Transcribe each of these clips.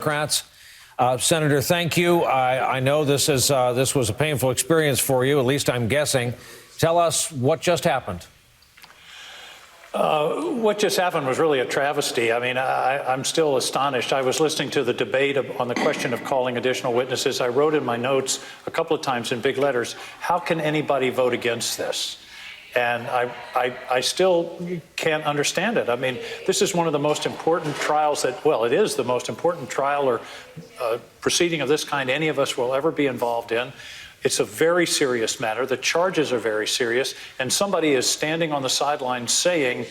Democrats. Senator, thank you. I know this was a painful experience for you, at least I'm guessing. Tell us what just happened. What just happened was really a travesty. I mean, I'm still astonished. I was listening to the debate on the question of calling additional witnesses. I wrote in my notes a couple of times in big letters, how can anybody vote against this? And I still can't understand it. I mean, this is one of the most important trials it is the most important trial or proceeding of this kind any of us will ever be involved in. It's a very serious matter. The charges are very serious. And somebody is standing on the sidelines saying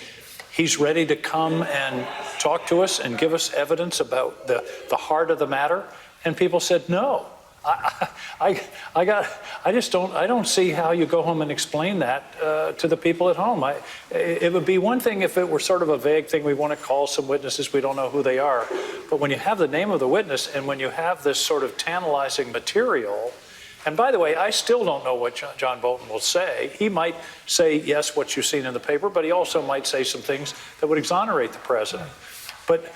he's ready to come and talk to us and give us evidence about the heart of the matter. And people said no. I don't see how you go home and explain that to the people at home. It would be one thing if it were sort of a vague thing. We want to call some witnesses. We don't know who they are. But when you have the name of the witness and when you have this sort of tantalizing material, and by the way, I still don't know what John Bolton will say. He might say, yes, what you've seen in the paper, but he also might say some things that would exonerate the president. But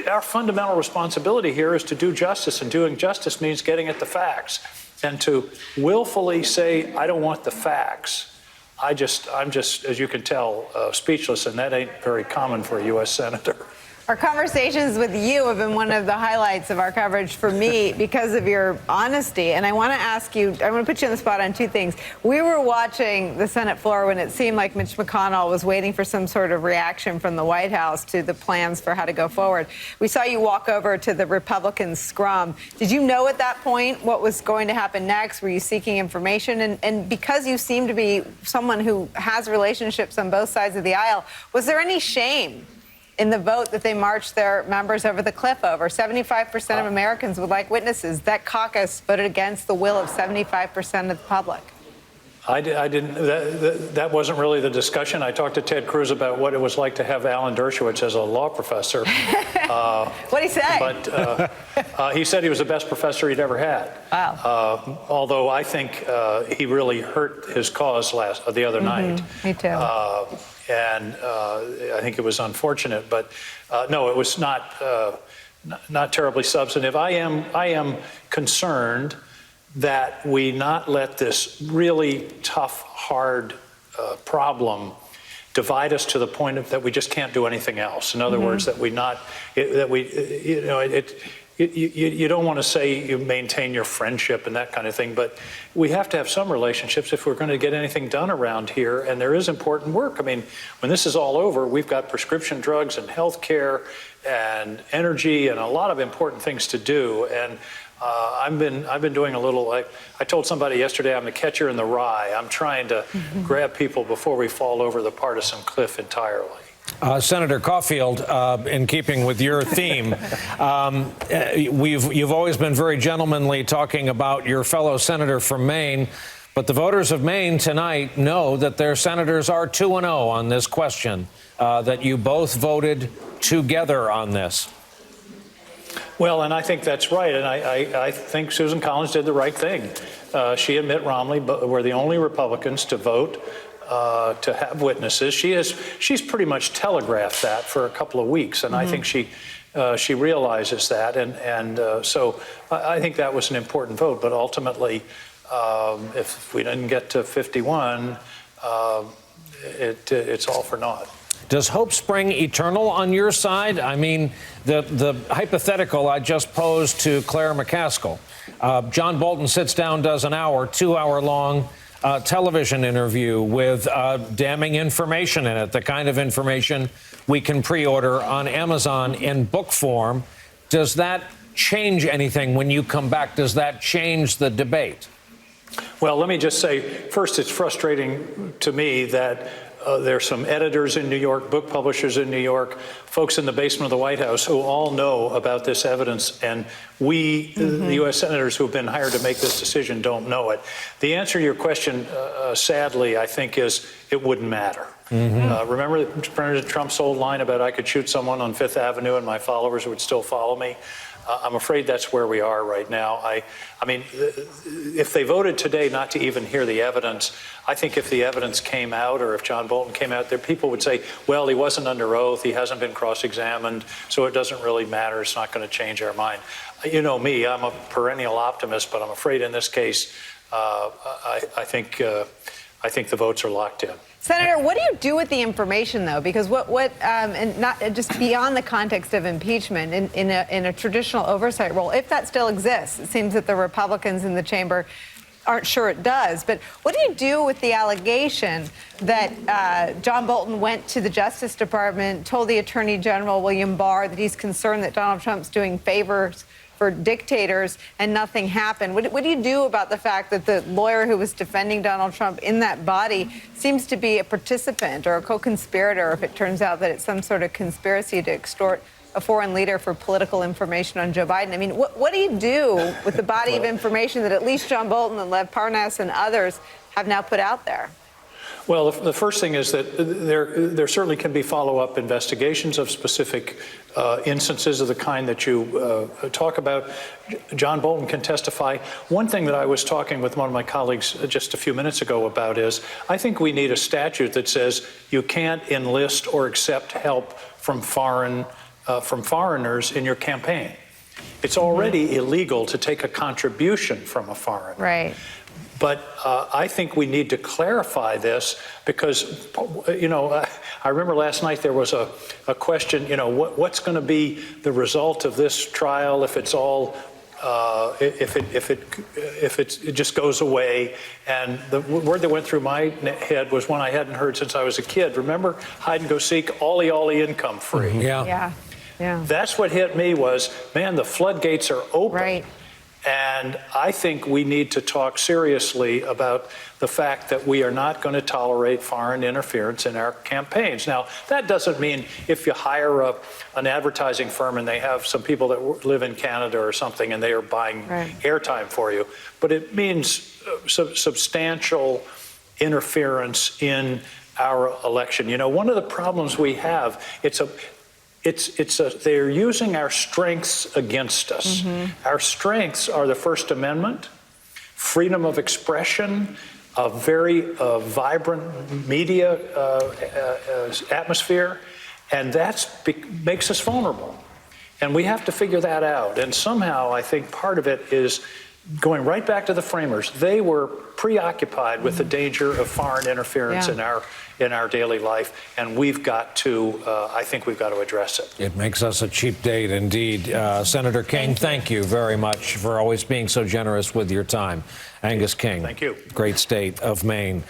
our fundamental responsibility here is to do justice, and doing justice means getting at the facts. And to willfully say, I don't want the facts, I'm just, as you can tell, speechless, and that ain't very common for a U.S. senator. Our conversations with you have been one of the highlights of our coverage for me because of your honesty. And I want to ask you, I want to put you on the spot on two things. We were watching the Senate floor when it seemed like Mitch McConnell was waiting for some sort of reaction from the White House to the plans for how to go forward. We saw you walk over to the Republican scrum. Did you know at that point what was going to happen next? Were you seeking information? And because you seem to be someone who has relationships on both sides of the aisle, was there any shame in the vote that they marched their members over the cliff over? 75% of Americans would like witnesses. That caucus voted against the will of 75% of the public. I didn't. That wasn't really the discussion. I talked to Ted Cruz about what it was like to have Alan Dershowitz as a law professor. What'd he say? But he said he was the best professor he'd ever had. Wow. Although I think he really hurt his cause the other night. Me too. And I think it was unfortunate, but no, it was not terribly substantive. I am concerned that we not let this really tough, hard problem divide us to the point that we just can't do anything else. In other words, that you don't want to say you maintain your friendship and that kind of thing, but we have to have some relationships if we're going to get anything done around here. And there is important work. I mean, when this is all over, we've got prescription drugs and health care and energy and a lot of important things to do. And I've been doing a little. I told somebody yesterday I'm the catcher in the rye. I'm trying to grab people before we fall over the partisan cliff entirely. Senator Caulfield, in keeping with your theme, you've always been very gentlemanly talking about your fellow senator from Maine, but the voters of Maine tonight know that their senators are 2-0 on this question, that you both voted together on this. Well, and I think that's right, and I think Susan Collins did the right thing. She and Mitt Romney were the only Republicans to vote to have witnesses. She's pretty much telegraphed that for a couple of weeks, and I think she realizes that, and so I think that was an important vote. But ultimately, if we didn't get to 51, it's all for naught. Does hope spring eternal on your side? I mean, the hypothetical I just posed to Claire McCaskill. John Bolton sits down, does an 2-hour-long television interview with damning information in it, the kind of information we can pre-order on Amazon in book form. Does that change anything when you come back? Does that change the debate? Well, let me just say, first, it's frustrating to me that there's some editors in New York, book publishers in New York, folks in the basement of the White House who all know about this evidence, and we, the U.S. senators who have been hired to make this decision, don't know it. The answer to your question, sadly, I think, is it wouldn't matter. Remember President Trump's old line about I could shoot someone on Fifth Avenue and my followers would still follow me? I'm afraid that's where we are right now. I mean, if they voted today not to even hear the evidence, I think if the evidence came out, or if John Bolton came out there, people would say, well, he wasn't under oath, he hasn't been cross-examined, so it doesn't really matter, it's not going to change our mind. You know me, I'm a perennial optimist, but I'm afraid in this case, I think the votes are locked in. Senator, what do you do with the information, though? Because and not just beyond the context of impeachment, in a traditional oversight role, if that still exists, it seems that the Republicans in the chamber aren't sure it does. But what do you do with the allegation that John Bolton went to the Justice Department, told the Attorney General, William Barr, that he's concerned that Donald Trump's doing favors for dictators and nothing happened? What do you do about the fact that the lawyer who was defending Donald Trump in that body seems to be a participant or a co-conspirator if it turns out that it's some sort of conspiracy to extort a foreign leader for political information on Joe Biden? I mean, what do you do with the body of information that at least John Bolton and Lev Parnas and others have now put out there? Well, the first thing is that there certainly can be follow-up investigations of specific instances of the kind that you talk about. John Bolton can testify. One thing that I was talking with one of my colleagues just a few minutes ago about is I think we need a statute that says you can't enlist or accept help from foreigners in your campaign. It's already illegal to take a contribution from a foreigner. Right. But I think we need to clarify this because, you know, I remember last night there was a question, you know, what's going to be the result of this trial if it's all, if it just goes away. And the word that went through my head was one I hadn't heard since I was a kid. Remember, hide and go seek, ollie income free. Yeah. That's what hit me was, man, the floodgates are open. Right. And I think we need to talk seriously about the fact that we are not going to tolerate foreign interference in our campaigns. Now, that doesn't mean if you hire an advertising firm and they have some people that live in Canada or something and they are buying airtime for you, but it means substantial interference in our election. You know, one of the problems we have, they're using our strengths against us. Our strengths are the First Amendment, freedom of expression, a very vibrant media atmosphere, and that makes us vulnerable. And we have to figure that out. And somehow I think part of it is going right back to the framers. They were preoccupied with the danger of foreign interference in our daily life, and we've got to, I think we've got to address it. It makes us a cheap date, indeed. Senator King, thank you very much for always being so generous with your time. Angus King. Thank you. Great state of Maine.